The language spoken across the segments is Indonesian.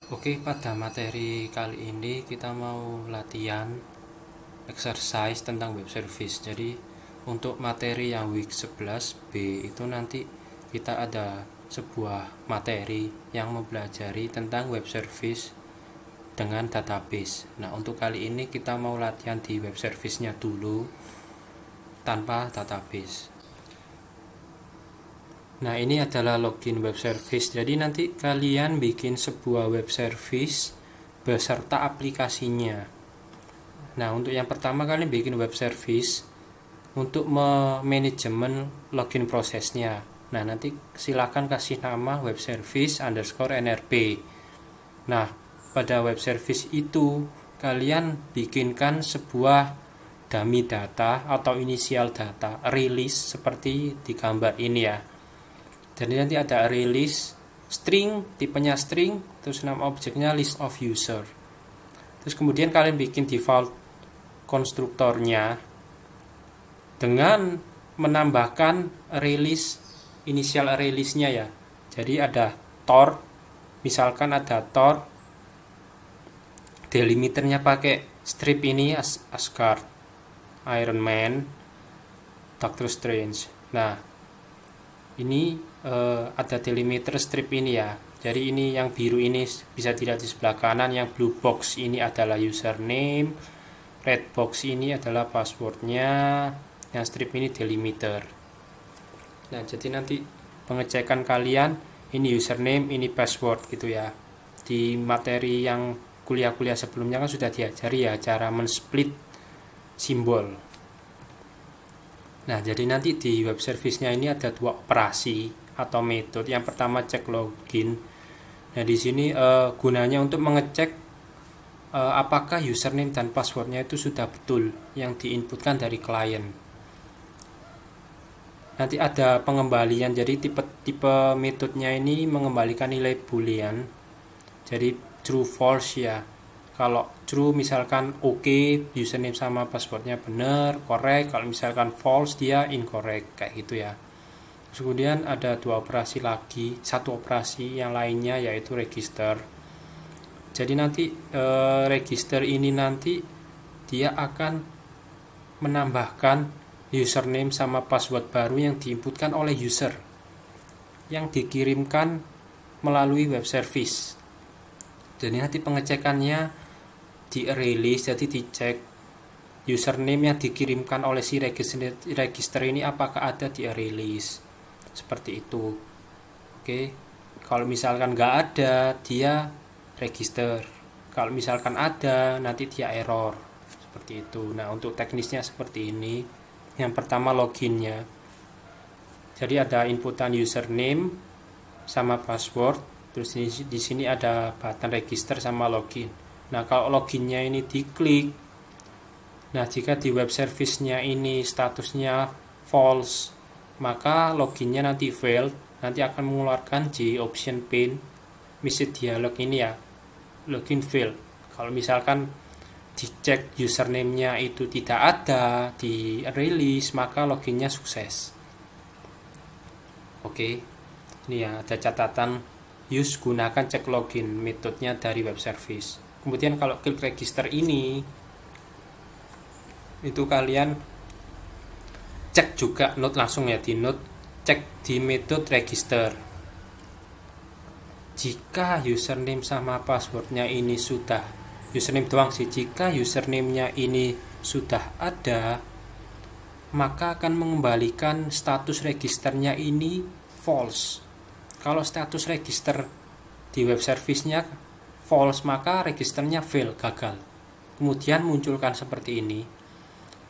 Oke, pada materi kali ini kita mau latihan exercise tentang web service. Jadi untuk materi yang week 11B itu nanti kita ada sebuah materi yang mempelajari tentang web service dengan database. Nah, untuk kali ini kita mau latihan di web service-nya dulu tanpa database. Nah, ini adalah login web service. Jadi nanti kalian bikin sebuah web service beserta aplikasinya. Nah, untuk yang pertama kalian bikin web service untuk manajemen login prosesnya. Nah, nanti silakan kasih nama web service underscore nrp. Nah, pada web service itu kalian bikinkan sebuah dummy data atau inisial data release seperti di gambar ini ya. Jadi nanti ada release string, tipenya string, terus nama objeknya list of user. Terus kemudian kalian bikin default konstruktornya dengan menambahkan release, inisial release-nya ya. Jadi ada tor, misalkan ada tor, delimiternya pakai strip ini Asgard, Iron Man, Doctor Strange. Nah, ini ada delimiter strip ini ya. Jadi ini yang biru ini bisa dilihat di sebelah kanan, yang blue box ini adalah username, red box ini adalah passwordnya, yang strip ini delimiter. Nah, jadi nanti pengecekan kalian ini username, ini password gitu ya. Di materi yang kuliah-kuliah sebelumnya kan sudah diajari ya cara men-split simbol. Nah, jadi nanti di web service-nya ini ada dua operasi atau metode. Yang pertama cek login. Nah, di sini gunanya untuk mengecek apakah username dan passwordnya itu sudah betul yang diinputkan dari klien. Nanti ada pengembalian. Jadi tipe metodenya ini mengembalikan nilai boolean. Jadi true false ya. Kalau true misalkan oke, username sama passwordnya benar, correct. Kalau misalkan false dia incorrect kayak gitu ya. Terus kemudian ada dua operasi lagi, satu operasi yang lainnya yaitu register. Jadi nanti register ini nanti dia akan menambahkan username sama password baru yang diinputkan oleh user yang dikirimkan melalui web service. Jadi nanti pengecekannya di release, jadi dicek username yang dikirimkan oleh si register ini apakah ada di release, seperti itu. Oke, kalau misalkan nggak ada dia register, kalau misalkan ada nanti dia error, seperti itu. Nah, untuk teknisnya seperti ini. Yang pertama loginnya, jadi ada inputan username sama password. Terus di sini ada button register sama login. Nah, kalau loginnya ini diklik, nah jika di web service-nya ini statusnya false, maka loginnya nanti failed, nanti akan mengeluarkan J option pane message dialog ini ya, login failed. Kalau misalkan dicek username-nya itu tidak ada di release, maka loginnya sukses. Oke, ini ya ada catatan. Use gunakan cek login metodenya dari web service. Kemudian kalau klik register ini, itu kalian cek juga note langsung ya, di note cek di metode register. Jika username sama passwordnya ini sudah, username doang sih, jika username-nya ini sudah ada, maka akan mengembalikan status registernya ini false. Kalau status register di web service-nya false, maka registernya fail, gagal. Kemudian munculkan seperti ini,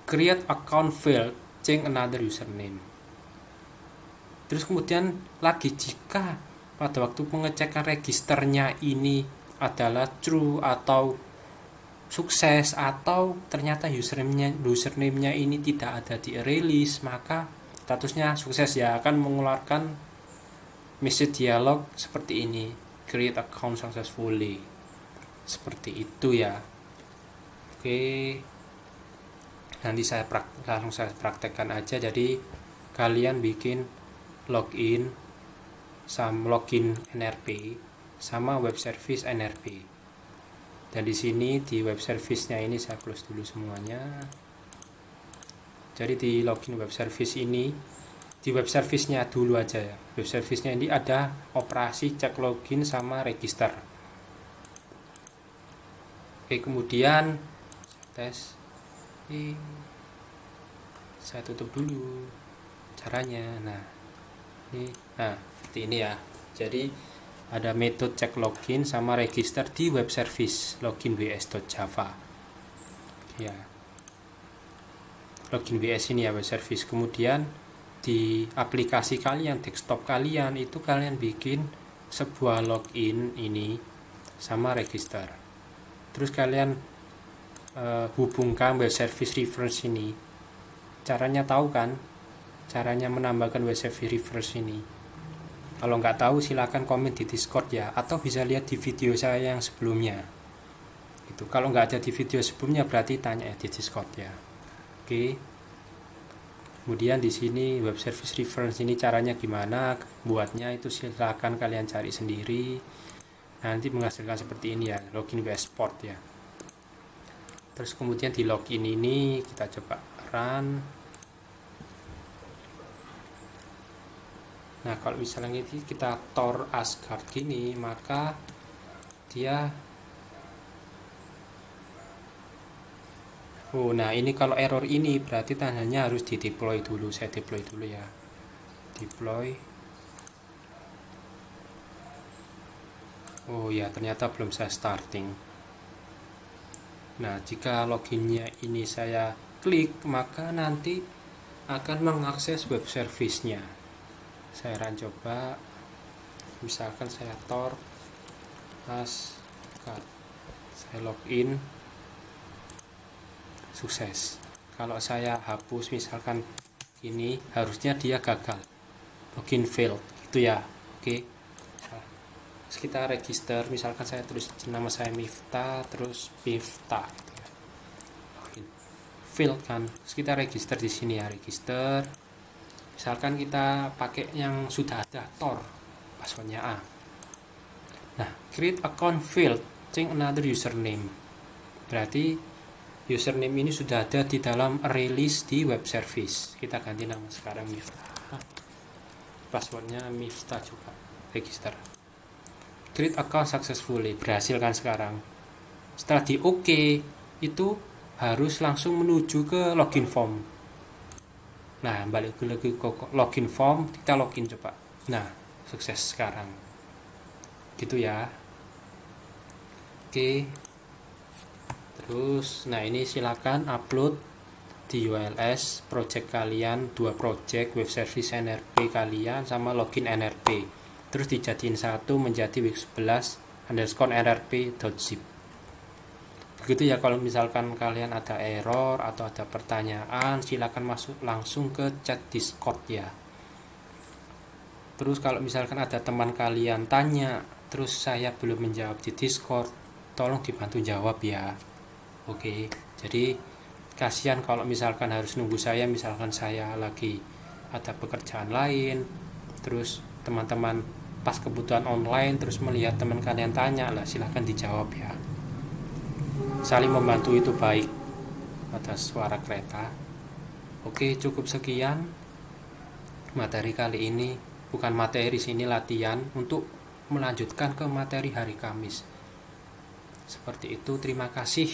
create account failed, change another username. Terus kemudian lagi jika pada waktu pengecekan registernya ini adalah true atau sukses, atau ternyata username-nya ini tidak ada di release, maka statusnya sukses ya, akan mengeluarkan message dialog seperti ini, create account successfully, seperti itu ya. Oke, nanti langsung saya praktekkan aja. Jadi kalian bikin login nrp, sama web service NRP. Dan di sini di web service-nya ini saya close dulu semuanya. Jadi di login web service ini, di web service-nya dulu aja ya. Web service-nya ini ada operasi cek login sama register. Oke, kemudian tes. Saya tutup dulu caranya. Nah seperti ini ya. Jadi ada metode cek login sama register di web service login ws.java ya. Login ws ini ya, web service. Kemudian di aplikasi kalian, desktop kalian itu kalian bikin sebuah login ini sama register. Terus kalian hubungkan web service reference ini. Caranya tahu kan? Caranya menambahkan web service reference ini. Kalau nggak tahu silahkan komen di Discord ya, atau bisa lihat di video saya yang sebelumnya. Itu kalau nggak ada di video sebelumnya berarti tanya di Discord ya. Oke. Kemudian di sini web service reference ini caranya gimana buatnya itu silahkan kalian cari sendiri. Nanti menghasilkan seperti ini ya, login WS Port ya. Terus kemudian di login ini kita coba run. Nah, kalau misalnya kita tor Asgard gini, maka dia nah ini kalau error ini berarti tandanya harus di deploy dulu. Saya deploy dulu ya. Deploy. Oh ya, ternyata belum saya starting. Nah, jika loginnya ini saya klik, maka nanti akan mengakses web service-nya. Saya run coba. Misalkan saya tor Asgard. Saya login. Sukses. Kalau saya hapus misalkan ini, harusnya dia gagal, login failed gitu ya. Oke. Terus kita register, misalkan saya tulis nama saya Miftah, terus Miftah gitu ya. Login failed kan. Terus kita register di sini ya, register. Misalkan kita pakai yang sudah ada Tor, passwordnya A. Nah, create account failed, change another username. Berarti username ini sudah ada di dalam release di web service. Kita ganti nama sekarang Miftah. Passwordnya Miftah juga. Register. Create account successfully. Berhasil kan sekarang. Setelah di OK, itu harus langsung menuju ke login form. Nah, balik lagi ke login form. Kita login coba. Nah, sukses sekarang. Gitu ya. Oke. Terus, nah ini silakan upload di ULS project kalian, 2 project web service NRP kalian sama login NRP. Terus dijadiin satu menjadi wix11_nrp.zip. Begitu ya. Kalau misalkan kalian ada error atau ada pertanyaan, silakan masuk langsung ke chat Discord ya. Terus kalau misalkan ada teman kalian tanya, terus saya belum menjawab di Discord, tolong dibantu jawab ya. Oke, jadi kasihan kalau misalkan harus nunggu saya, misalkan saya lagi ada pekerjaan lain, terus teman-teman pas kebutuhan online, terus melihat teman kalian tanya lah, silahkan dijawab ya. Saling membantu itu baik. Atas suara kereta. Oke, cukup sekian materi kali ini. Bukan materi, sini latihan untuk melanjutkan ke materi hari Kamis. Seperti itu, terima kasih.